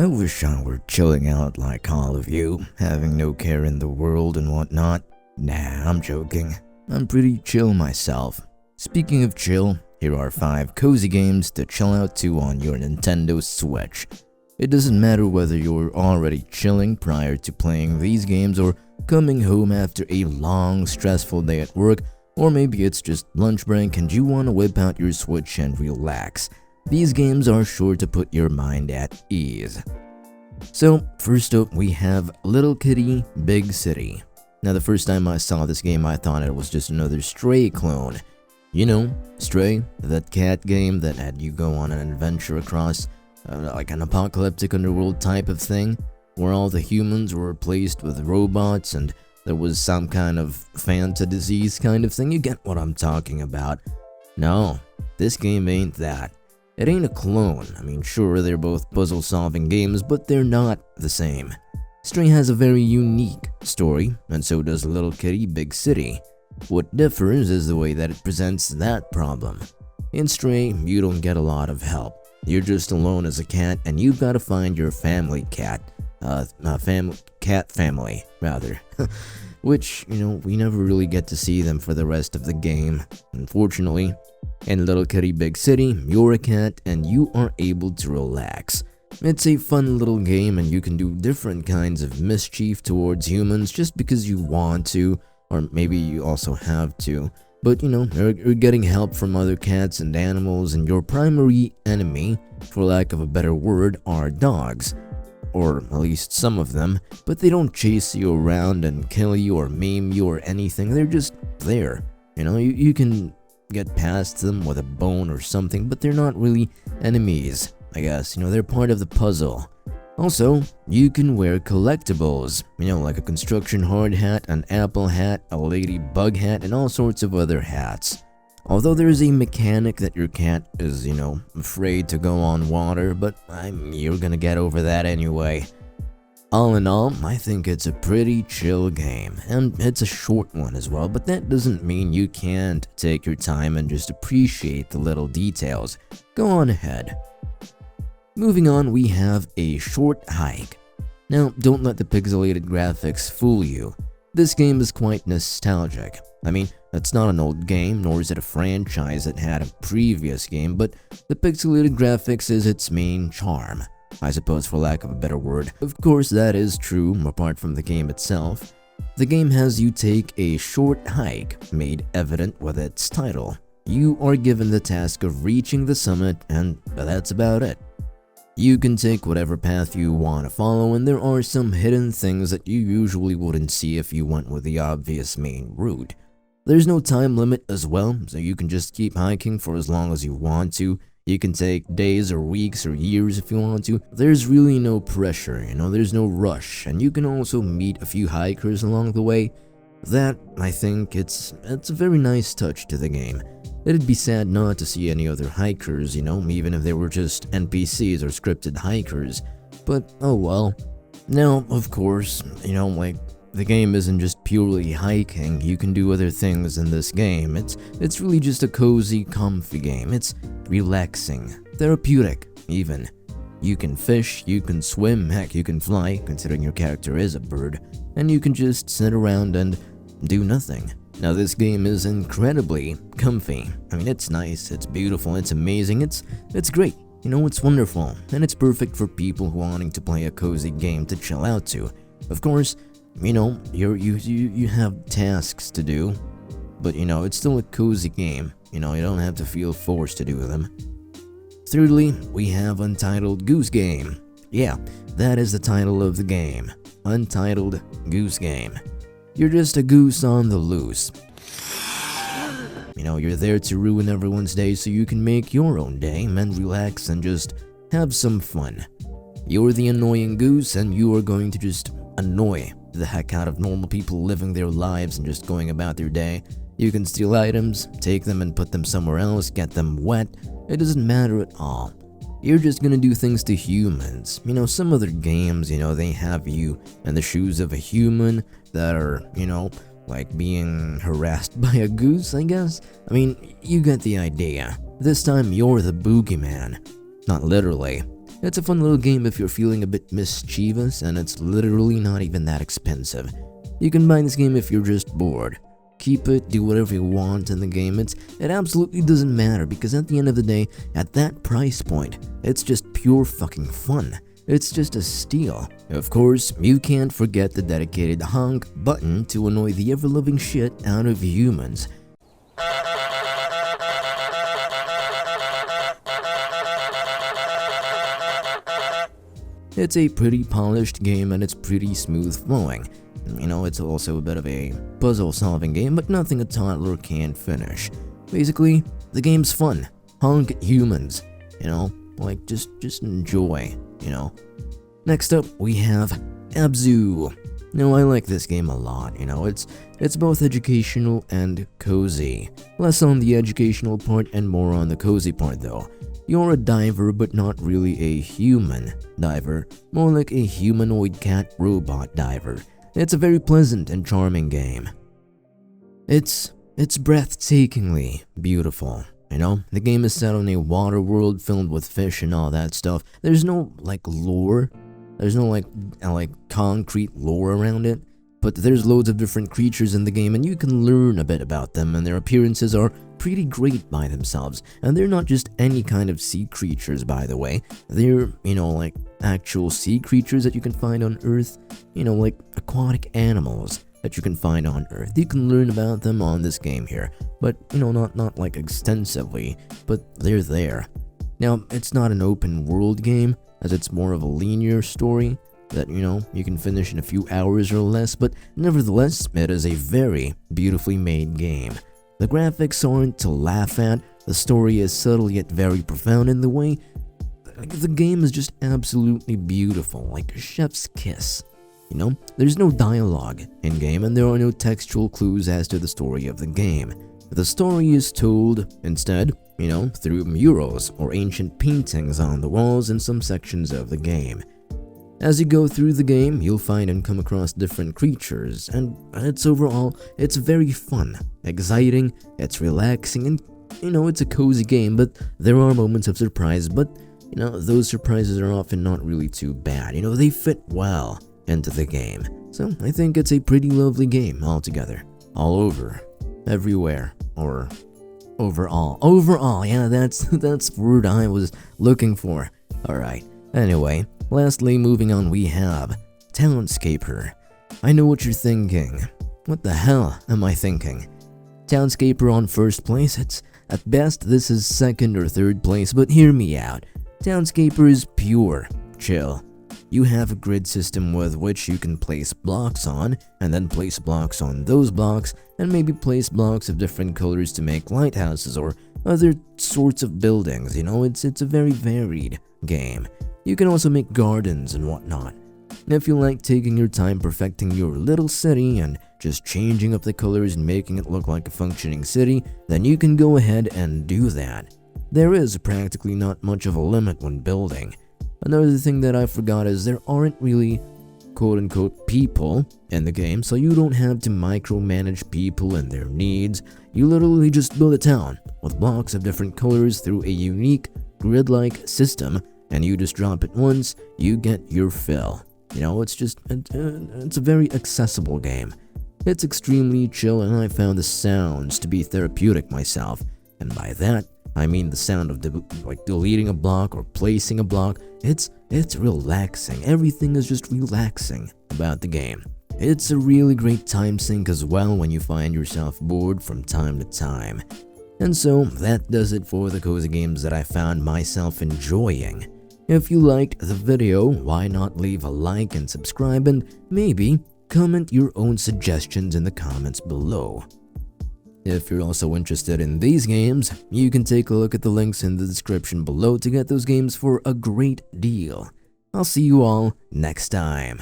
I wish I were chilling out like all of you, having no care in the world and whatnot. Nah, I'm joking. I'm pretty chill myself. Speaking of chill, here are 5 cozy games to chill out to on your Nintendo Switch. It doesn't matter whether you're already chilling prior to playing these games or coming home after a long, stressful day at work, or maybe it's just lunch break and you want to whip out your Switch and relax. These games are sure to put your mind at ease. So, first up we have Little Kitty, Big City. Now the first time I saw this game I thought it was just another Stray clone. You know, Stray, that cat game that had you go on an adventure across like an apocalyptic underworld type of thing, where all the humans were replaced with robots and there was some kind of Fanta disease kind of thing. You get what I'm talking about. No, this game ain't that. It ain't a clone. I mean, sure, they're both puzzle-solving games, but they're not the same. Stray has a very unique story, and so does Little Kitty, Big City. What differs is the way that it presents that problem. In Stray, you don't get a lot of help. You're just alone as a cat, and you've got to find your family cat. Cat family, rather. Which, we never really get to see them for the rest of the game, unfortunately. In Little Kitty Big City, you're a cat and you are able to relax. It's a fun little game and you can do different kinds of mischief towards humans just because you want to, or maybe you also have to. But you're getting help from other cats and animals, and your primary enemy, for lack of a better word, are dogs. Or at least some of them, but they don't chase you around and kill you or maim you or anything. They're just there. You can get past them with a bone or something, but they're not really enemies, I guess. They're part of the puzzle. Also, you can wear collectibles, like a construction hard hat, an apple hat, a ladybug hat, and all sorts of other hats. Although there's a mechanic that your cat is, afraid to go on water, but you're gonna get over that anyway. All in all, I think it's a pretty chill game, and it's a short one as well, but that doesn't mean you can't take your time and just appreciate the little details. Go on ahead. Moving on, we have A Short Hike. Now, don't let the pixelated graphics fool you. This game is quite nostalgic. I mean, it's not an old game, nor is it a franchise that had a previous game, but the pixelated graphics is its main charm, I suppose, for lack of a better word. Of course, that is true, apart from the game itself. The game has you take a short hike, made evident with its title. You are given the task of reaching the summit, and that's about it. You can take whatever path you want to follow, and there are some hidden things that you usually wouldn't see if you went with the obvious main route. There's no time limit as well, so you can just keep hiking for as long as you want to. You can take days or weeks or years if you want to. There's really no pressure, there's no rush, and you can also meet a few hikers along the way. That, I think, it's a very nice touch to the game. It'd be sad not to see any other hikers, even if they were just NPCs or scripted hikers. But, oh well. Now, of course, the game isn't just purely hiking. You can do other things in this game. It's really just a cozy, comfy game. It's relaxing, therapeutic, even. You can fish, you can swim, heck, you can fly, considering your character is a bird, and you can just sit around and do nothing. Now, this game is incredibly comfy. I mean, it's nice, it's beautiful, it's amazing, it's great. It's wonderful, and it's perfect for people wanting to play a cozy game to chill out to. Of course, you have tasks to do, but it's still a cozy game. You don't have to feel forced to do them. Thirdly, we have Untitled Goose Game. Yeah, that is the title of the game. Untitled Goose Game. You're just a goose on the loose. You're there to ruin everyone's day so you can make your own day and relax and just have some fun. You're the annoying goose and you are going to just annoy the heck out of normal people living their lives and just going about their day. You can steal items, take them and put them somewhere else, get them wet. It doesn't matter at all. You're just gonna do things to humans. Some other games, they have you in the shoes of a human that are, like being harassed by a goose, I guess? I mean, you get the idea. This time you're the boogeyman. Not literally. It's a fun little game if you're feeling a bit mischievous, and it's literally not even that expensive. You can buy this game if you're just bored. Keep it, do whatever you want in the game. It absolutely doesn't matter, because at the end of the day, at that price point, it's just pure fucking fun. It's just a steal. Of course, you can't forget the dedicated honk button to annoy the ever-loving shit out of humans. It's a pretty polished game, and it's pretty smooth flowing. You know, it's also a bit of a puzzle-solving game, but nothing a toddler can't finish. Basically, the game's fun. Honk humans. You know, like, just enjoy, you know. Next up, we have Abzu. Now, I like this game a lot, you know, it's both educational and cozy. Less on the educational part and more on the cozy part, though. You're a diver, but not really a human diver, more like a humanoid cat robot diver. It's a very pleasant and charming game. It's breathtakingly beautiful, you know? The game is set on a water world filled with fish and all that stuff. There's no, like, lore. There's no, like concrete lore around it. But there's loads of different creatures in the game, and you can learn a bit about them, and their appearances are pretty great by themselves. And they're not just any kind of sea creatures, by the way. They're, you know, like actual sea creatures that you can find on Earth. You know, like aquatic animals that you can find on Earth. You can learn about them on this game here, but, you know, not like extensively, but they're there. Now, it's not an open world game, as it's more of a linear story that, you know, you can finish in a few hours or less, but nevertheless, it is a very beautifully made game. The graphics aren't to laugh at, the story is subtle yet very profound in the way. The game is just absolutely beautiful, like a chef's kiss. You know, there's no dialogue in-game, and there are no textual clues as to the story of the game. The story is told, instead, you know, through murals or ancient paintings on the walls in some sections of the game. As you go through the game, you'll find and come across different creatures, and it's very fun, exciting, it's relaxing, and, you know, it's a cozy game, but there are moments of surprise, but, you know, those surprises are often not really too bad. You know, they fit well into the game. So I think it's a pretty lovely game altogether. All over. Everywhere. Or overall. Overall, yeah, that's the word I was looking for. Alright. Anyway, lastly, moving on, we have Townscaper. I know what you're thinking. What the hell am I thinking? Townscaper on first place, it's at best this is second or third place, but hear me out. Townscaper is pure chill. You have a grid system with which you can place blocks on, and then place blocks on those blocks, and maybe place blocks of different colors to make lighthouses or other sorts of buildings. You know, it's a very varied game. You can also make gardens and whatnot. If you like taking your time perfecting your little city and just changing up the colors and making it look like a functioning city, then you can go ahead and do that. There is practically not much of a limit when building. Another thing that I forgot is there aren't really quote-unquote people in the game, so you don't have to micromanage people and their needs. You literally just build a town with blocks of different colors through a unique grid-like system, and you just drop it once, you get your fill. You know, it's a very accessible game. It's extremely chill, and I found the sounds to be therapeutic myself, and by that, I mean the sound of deleting a block or placing a block. It's relaxing. Everything is just relaxing about the game. It's a really great time sink as well when you find yourself bored from time to time. And so that does it for the cozy games that I found myself enjoying. If you liked the video, why not leave a like and subscribe, and maybe comment your own suggestions in the comments below. If you're also interested in these games, you can take a look at the links in the description below to get those games for a great deal. I'll see you all next time.